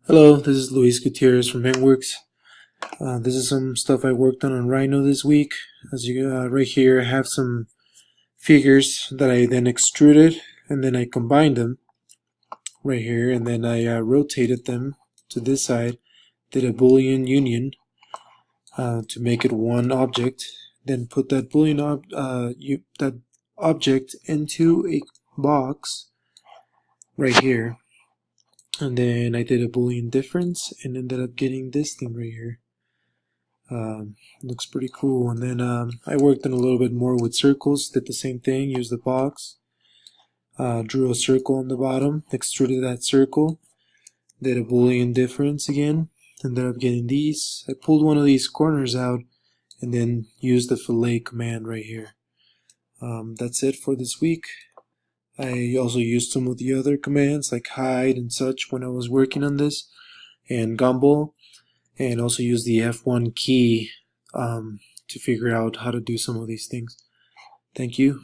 Hello, this is Luis Gutierrez from Hangworks. This is some stuff I worked on Rhino this week. As you right here, I have some figures that I then extruded and then I combined them right here, and then I rotated them to this side, did a Boolean union to make it one object, then put that that object into a box right here. And then I did a Boolean difference and ended up getting this thing right here. Looks pretty cool. And then I worked on a little bit more with circles, did the same thing, used the box, drew a circle on the bottom, extruded that circle, did a Boolean difference again, ended up getting these. I pulled one of these corners out and then used the fillet command right here. That's it for this week. I also used some of the other commands like hide and such when I was working on this, and gumball, and also used the F1 key to figure out how to do some of these things. Thank you.